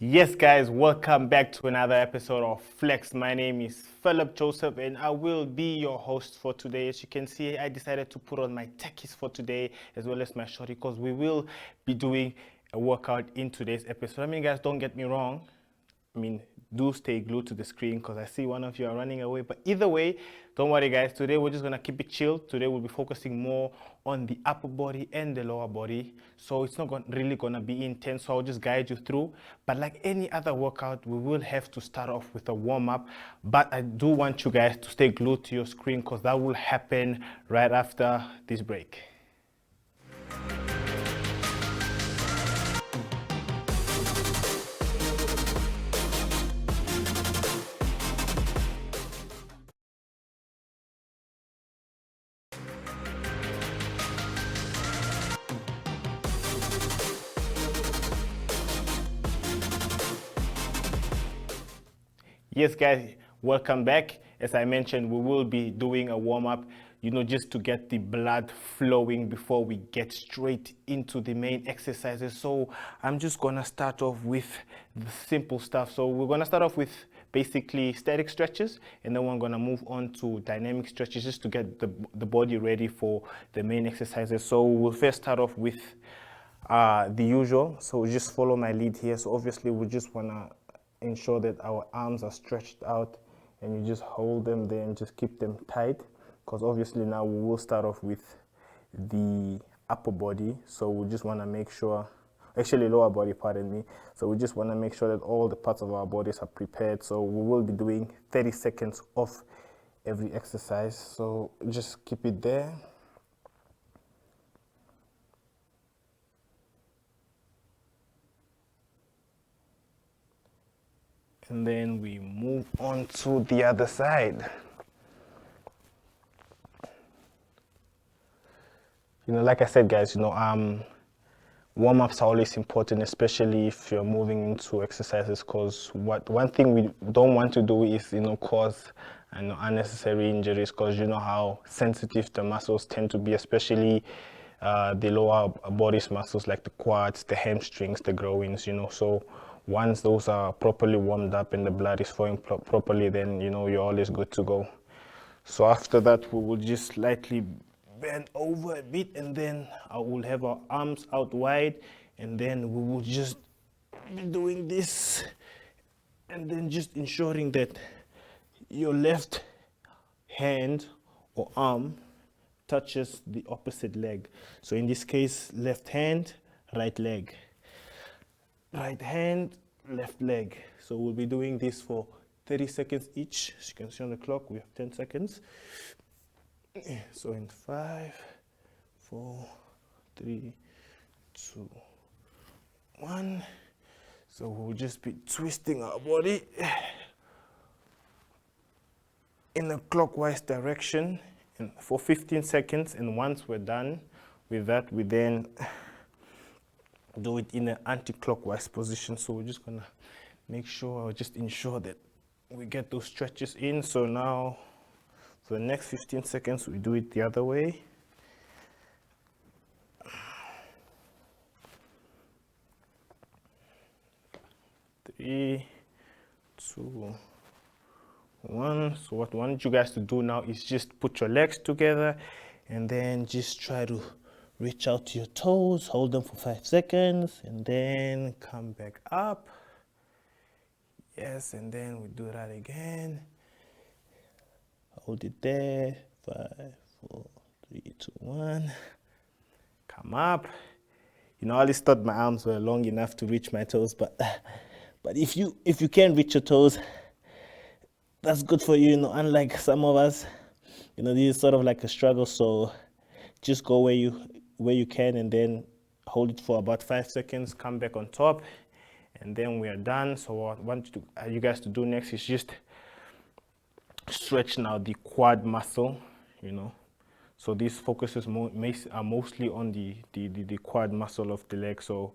Yes, guys, welcome back to another episode of Flex. My name is Philip Joseph, and I will be your host for today. As you can see, I decided to put on my techies for today as well as my shorty because we will be doing a workout in today's episode. I mean, guys, don't get me wrong. Do stay glued to the screen because I see one of you are running away. But either way, don't worry, guys. Today we're just gonna keep it chill. Today we'll be focusing more on the upper body and the lower body. So it's not really gonna be intense. So I'll just guide you through. But like any other workout, we will have to start off with a warm up. But I do want you guys to stay glued to your screen because that will happen right after this break. Yes, guys, welcome back. As I mentioned, we will be doing a warm-up, just to get the blood flowing before we get straight into the main exercises. So I'm just gonna start off with the simple stuff. So we're gonna start off with basically static stretches, and then we're gonna move on to dynamic stretches just to get the body ready for the main exercises. So we'll first start off with the usual. So just follow my lead here. So obviously we just wanna ensure that our arms are stretched out, and you just hold them there and just keep them tight, because obviously now we will start off with the upper body. So we just want to make sure, actually lower body, pardon me. So we just want to make sure that all the parts of our bodies are prepared. So we will be doing 30 seconds of every exercise. So just keep it there. And then we move on to the other side. Like I said, guys, warm-ups are always important, especially if you're moving into exercises, because one thing we don't want to do is, cause unnecessary injuries, because you know how sensitive the muscles tend to be, especially the lower body's muscles like the quads, the hamstrings, the groins, so once those are properly warmed up and the blood is flowing properly, then you're always good to go. So after that, we will just slightly bend over a bit, and then I will have our arms out wide, and then we will just be doing this, and then just ensuring that your left hand or arm touches the opposite leg. So in this case, left hand, right leg. Right hand, left leg. So we'll be doing this for 30 seconds each. As you can see on the clock, we have 10 seconds. So in 5, 4, 3, 2, 1. So we'll just be twisting our body in a clockwise direction for 15 seconds. And once we're done with that, we then do it in an anti-clockwise position. So we're just gonna just ensure that we get those stretches in. So now for the next 15 seconds, we do it the other way. Three, 2, 1. So what I want you guys to do now is just put your legs together, and then just try to reach out to your toes, hold them for 5 seconds, and then come back up. Yes, and then we do that again. Hold it there. 5, 4, 3, 2, 1. Come up. I always thought my arms were long enough to reach my toes, but if you can reach your toes, that's good for you. Unlike some of us, this is sort of like a struggle. So just go where you can, and then hold it for about 5 seconds. Come back on top, and then we are done. So what I want you guys to do next is just stretch now the quad muscle. So this focuses mostly on the quad muscle of the leg. So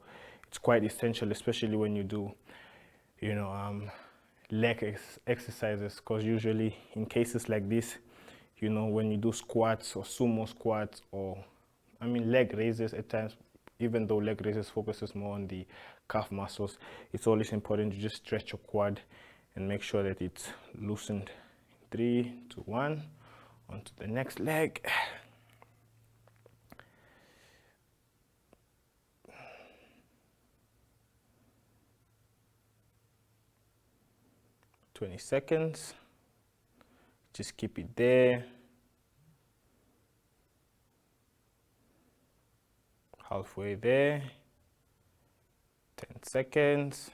it's quite essential, especially when you do, leg exercises, because usually in cases like this, when you do squats or sumo squats, or leg raises at times, even though leg raises focuses more on the calf muscles, it's always important to just stretch your quad and make sure that it's loosened. 3, 2, 1, on to the next leg. "20 seconds. Just keep it there. Halfway there. 10 seconds.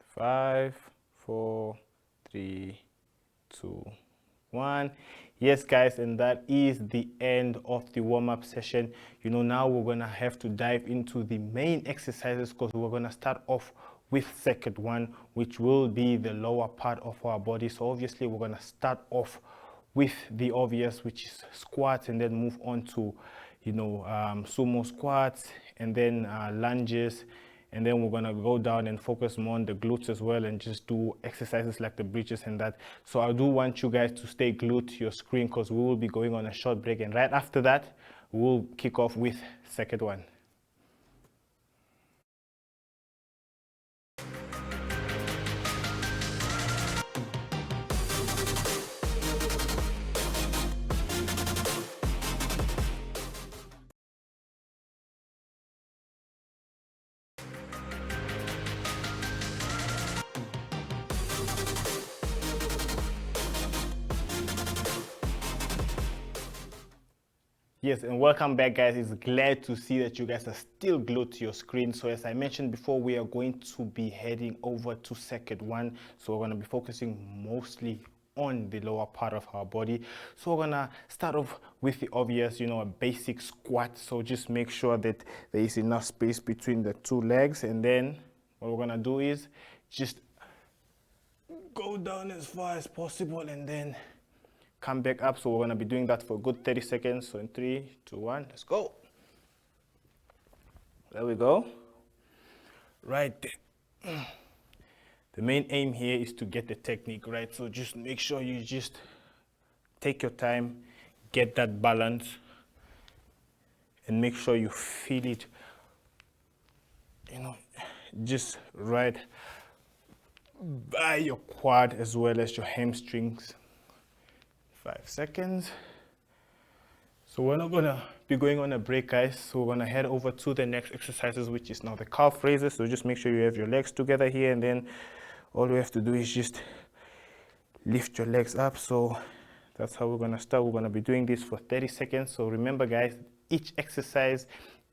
5, 4, 3, 2, 1. Yes, guys, and that is the end of the warm-up session. Now we're gonna have to dive into the main exercises, because we're gonna start off with second one, which will be the lower part of our body. So obviously we're gonna start off with the obvious, which is squats, and then move on to sumo squats, and then lunges, and then we're gonna go down and focus more on the glutes as well, and just do exercises like the bridges and that. So I do want you guys to stay glued to your screen, because we will be going on a short break, and right after that we'll kick off with second one. Yes, and welcome back, guys. It's glad to see that you guys are still glued to your screen. So as I mentioned before, we are going to be heading over to second one. So we're going to be focusing mostly on the lower part of our body. So we're going to start off with the obvious, a basic squat. So just make sure that there is enough space between the two legs. And then what we're going to do is just go down as far as possible, and then come back up. So we're going to be doing that for a good 30 seconds. So in 3, 2, 1, let's go. There we go. Right there. The main aim here is to get the technique right. So just make sure you just take your time, get that balance, and make sure you feel it, just right by your quad as well as your hamstrings. 5 seconds. So we're not gonna be going on a break, guys. So we're gonna head over to the next exercises, which is now the calf raises. So just make sure you have your legs together here, and then all we have to do is just lift your legs up. So that's how we're gonna start. We're gonna be doing this for 30 seconds. So remember, guys, each exercise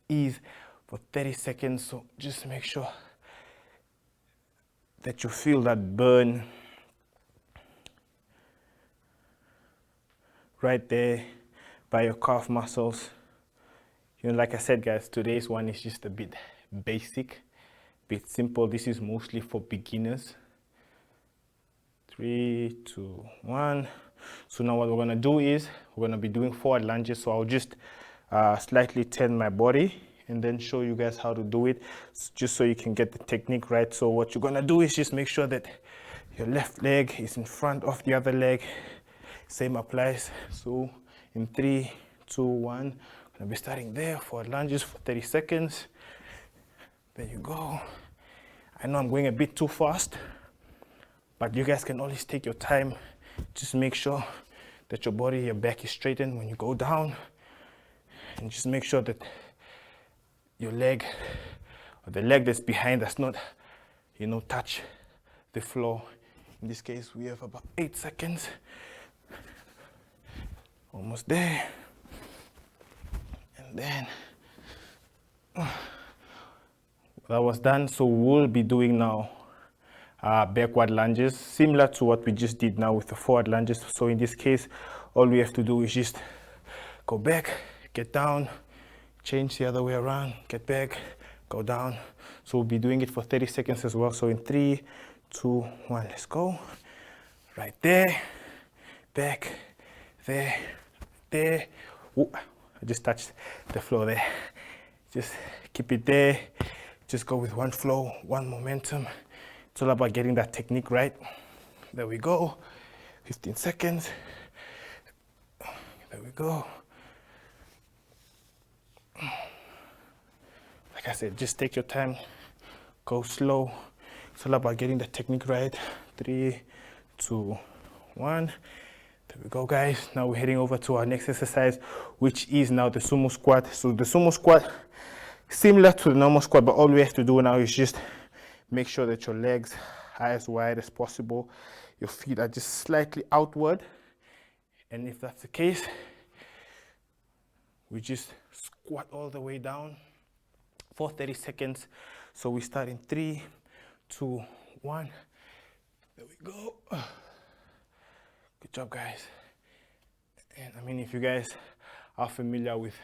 is for 30 seconds. So just make sure that you feel that burn right there by your calf muscles. Like I said, guys, today's one is just a bit basic, bit simple. This is mostly for beginners. 3, 2, 1. So now what we're gonna do is we're gonna be doing forward lunges. So I'll just slightly turn my body and then show you guys how to do it, just so you can get the technique right. So what you're gonna do is just make sure that your left leg is in front of the other leg. Same applies. So in 3, 2, 1, I'm gonna be starting there for lunges for 30 seconds. There you go. I know I'm going a bit too fast, but you guys can always take your time. Just make sure that your body, your back is straightened when you go down, and just make sure that your leg, or the leg that's behind, does not, touch the floor. In this case, we have about 8 seconds. Almost there. And then that was done. So we'll be doing now backward lunges, similar to what we just did now with the forward lunges. So in this case, all we have to do is just go back, get down, change the other way around, get back, go down. So we'll be doing it for 30 seconds as well. So in 3, 2, 1, let's go. Right there. back, there, there. Ooh, I just touched the floor there. Just keep it there. Just go with one flow, one momentum. It's all about getting that technique right. There we go. 15 seconds. There we go. Like I said, just take your time. Go slow. It's all about getting the technique right. 3, 2, 1. There we go, guys. Now we're heading over to our next exercise, which is now the sumo squat. So the sumo squat, similar to the normal squat, but all we have to do now is just make sure that your legs are as wide as possible. Your feet are just slightly outward. And if that's the case, we just squat all the way down for 30 seconds. So we start in 3, 2, 1. There we go. Good job, guys. And I mean, if you guys are familiar with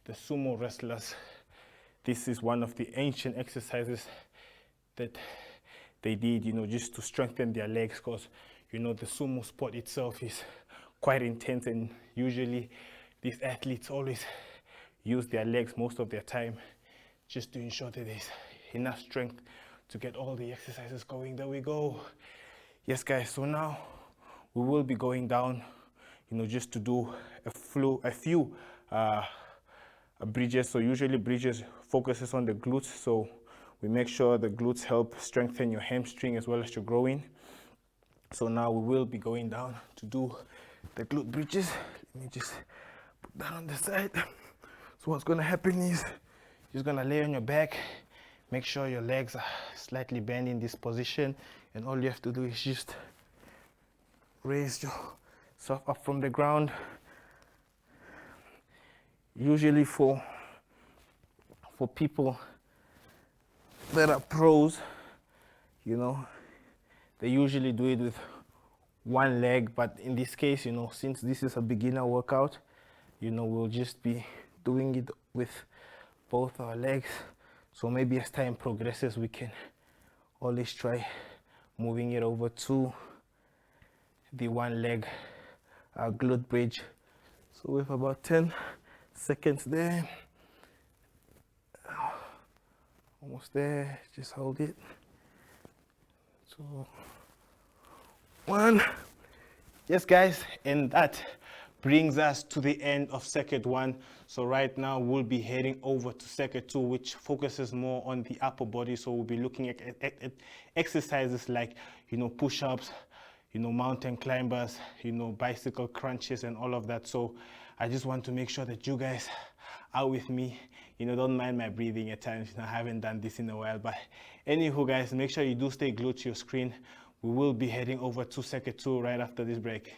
the sumo wrestlers, this is one of the ancient exercises that they did, you know, just to strengthen their legs, because, you know, the sumo sport itself is quite intense, and usually these athletes always use their legs most of their time just to ensure that there's enough strength to get all the exercises going. There we go. Yes, guys, so now we will be going down, you know, just to do a few bridges. So usually bridges focuses on the glutes, so we make sure the glutes help strengthen your hamstring as well as your groin. So now we will be going down to do the glute bridges. Let me just put that on the side. So what's going to happen is you're just going to lay on your back, make sure your legs are slightly bent in this position, and all you have to do is just raise yourself up from the ground. Usually for people that are pros, you know, they usually do it with one leg, but in this case, you know, since this is a beginner workout, you know, we'll just be doing it with both our legs. So maybe as time progresses, we can always try moving it over to the one leg glute bridge. So with about 10 seconds there, almost there, just hold it. 2, 1. Yes, guys, and that brings us to the end of circuit 1. So right now we'll be heading over to circuit 2, which focuses more on the upper body. So we'll be looking at exercises like, you know, push-ups, you know, mountain climbers, you know, bicycle crunches and all of that. So I just want to make sure that you guys are with me. You know, don't mind my breathing at times. You know, I haven't done this in a while. But anywho, guys, make sure you do stay glued to your screen. We will be heading over to circuit 2 right after this break.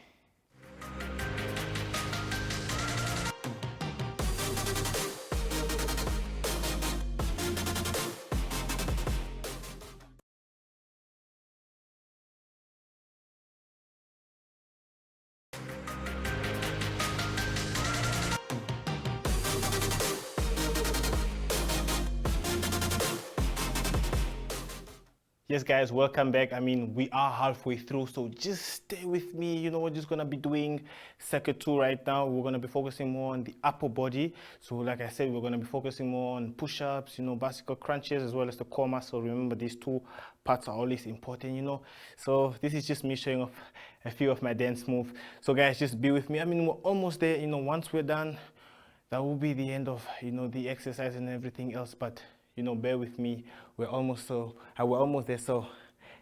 Yes, guys, welcome back. I mean, we are halfway through, so just stay with me. You know, we're just going to be doing circuit 2 right now. We're going to be focusing more on the upper body. So like I said, we're going to be focusing more on push-ups, you know, bicycle crunches, as well as the core muscle. Remember, these two parts are always important, you know. So this is just me showing off a few of my dance moves. So guys, just be with me. I mean, we're almost there. You know, once we're done, that will be the end of, you know, the exercise and everything else. But you know, bear with me. We're almost there. So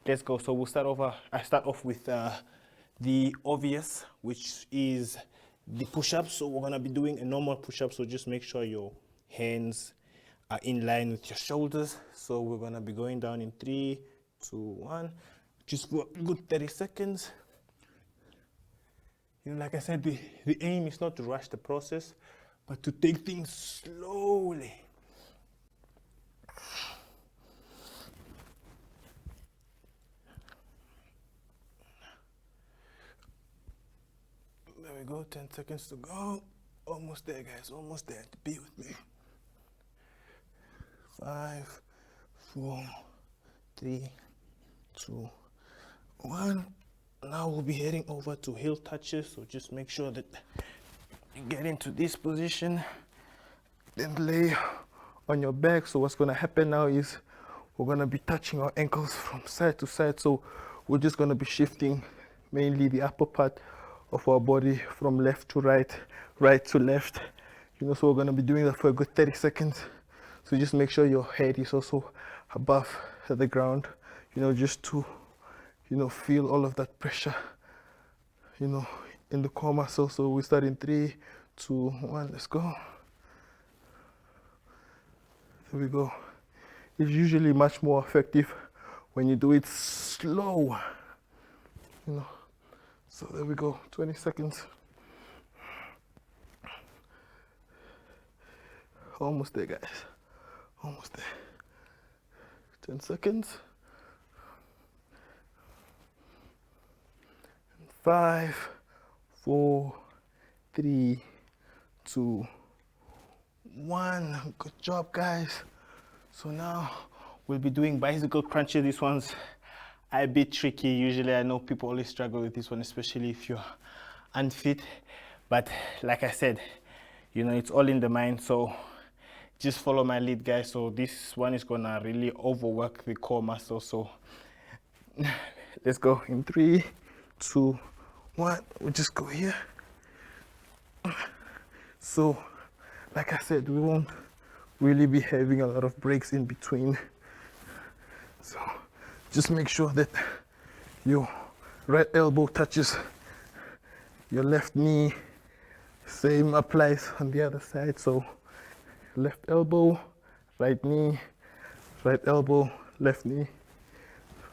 let's go. So we'll start over. I start off with the obvious, which is the push-ups. So we're gonna be doing a normal push-up. So just make sure your hands are in line with your shoulders. So we're gonna be going down in 3, 2, 1. Just for a good 30 seconds. You know, like I said, the aim is not to rush the process, but to take things slowly. There we go, 10 seconds to go. Almost there, guys, almost there. Be with me. 5, 4, 3, 2, 1. Now we'll be heading over to heel touches, so just make sure that you get into this position, then lay on your back. So what's going to happen now is we're going to be touching our ankles from side to side. So we're just going to be shifting mainly the upper part of our body from left to right, right to left. You know, so we're going to be doing that for a good 30 seconds. So just make sure your head is also above the ground, you know, just to, you know, feel all of that pressure, you know, in the core muscle. So we start in 3, 2, 1, let's go. There we go. It's usually much more effective when you do it slow, you know. So there we go, 20 seconds. Almost there, guys. Almost there. 10 seconds. 5, 4, 3, 2, 1. Good job, guys. So now we'll be doing bicycle crunches. This one's a bit tricky. Usually I know people always struggle with this one, especially if you're unfit. But like I said, you know, it's all in the mind. So just follow my lead, guys. So this one is gonna really overwork the core muscle. So let's go in 3, 2, 1. We'll just go here. So like I said, we won't really be having a lot of breaks in between. So just make sure that your right elbow touches your left knee. Same applies on the other side. So left elbow, right knee, right elbow, left knee.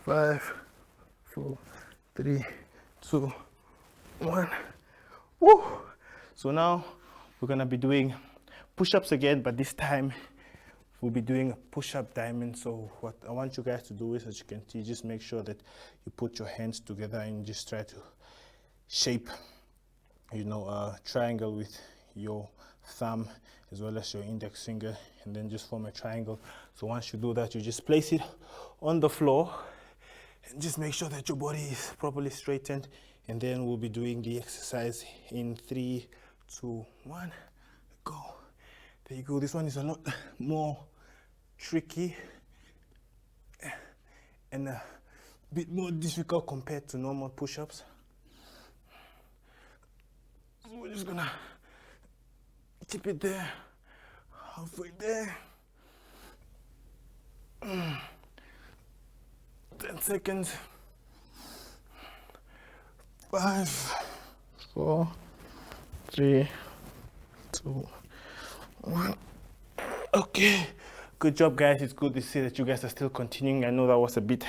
5, 4, 3, 2, 1. Woo! So now we're gonna be doing push-ups again, but this time we'll be doing a push-up diamond. So what I want you guys to do is, as you can see, just make sure that you put your hands together and just try to shape, you know, a triangle with your thumb as well as your index finger, and then just form a triangle. So once you do that, you just place it on the floor and just make sure that your body is properly straightened, and then we'll be doing the exercise in 3, 2, 1, go. There you go. This one is a lot more tricky and a bit more difficult compared to normal push-ups. So we're just gonna keep it there, halfway there. 10 seconds. 5, 4, 3, 2, 1. Okay, good job, guys. It's good to see that you guys are still continuing. I know that was a bit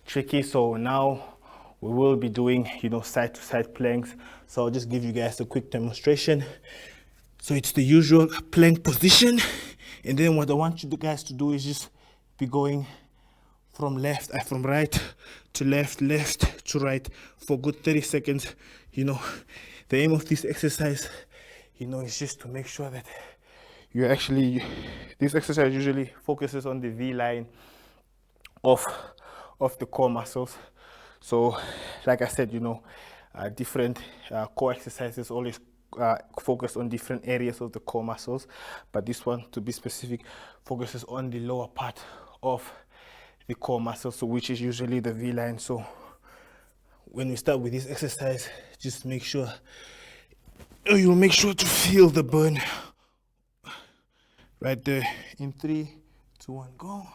tricky. So now we will be doing, you know, side to side planks. So I'll just give you guys a quick demonstration. So it's the usual plank position, and then what I want you guys to do is just be going from right to left, left to right for good 30 seconds. You know, the aim of this exercise, you know, is just to make sure that you actually, this exercise usually focuses on the V line of the core muscles. So like I said, you know, different core exercises always focus on different areas of the core muscles, but this one, to be specific, focuses on the lower part of the core muscle, so which is usually the V line. So when we start with this exercise, just make sure you'll make sure to feel the burn right there in 3, 2, 1, go.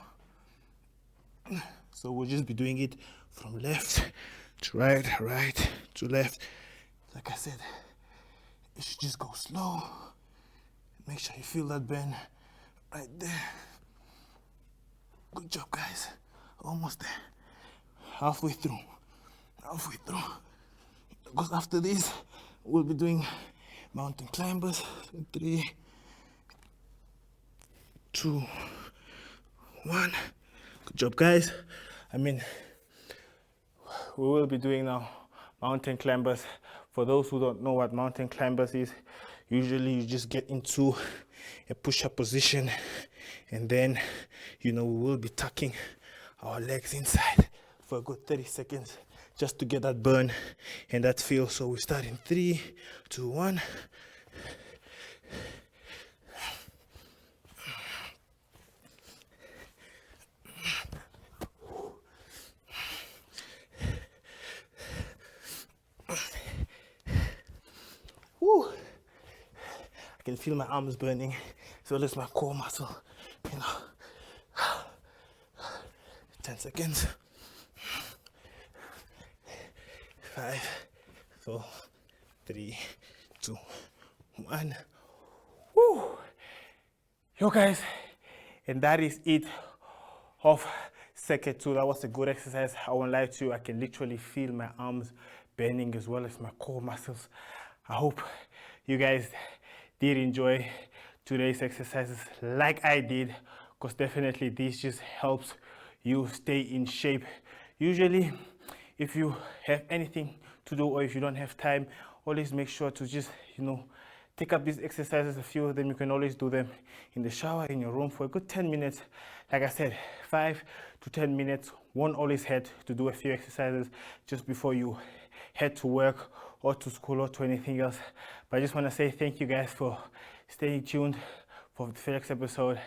So we'll just be doing it from left to right, right to left. Like I said, you should just go slow. Make sure you feel that burn right there. Good job, guys. Almost there. Halfway through. Halfway through. Because after this, we'll be doing mountain climbers. 3, 2, 1. Good job, guys. I mean, we will be doing now mountain climbers. For those who don't know what mountain climbers is, usually you just get into a push-up position, and then, you know, we will be tucking our legs inside for a good 30 seconds, just to get that burn and that feel. So we start in 3, 2, 1. Woo. I can feel my arms burning, so that's my core muscle, you know. 10 seconds. 5, 4, 3, 2, 1. Woo. Yo guys, and that is it of circuit 2. That was a good exercise. I won't lie to you, I can literally feel my arms burning as well as my core muscles. I hope you guys did enjoy today's exercises like I did, because definitely this just helps you stay in shape. Usually if you have anything to do or if you don't have time, always make sure to just, you know, take up these exercises. A few of them you can always do them in the shower, in your room for a good 10 minutes. Like I said, 5 to 10 minutes. Won't always hurt to do a few exercises just before you head to work or to school or to anything else. But I just want to say thank you guys for staying tuned for the next episode.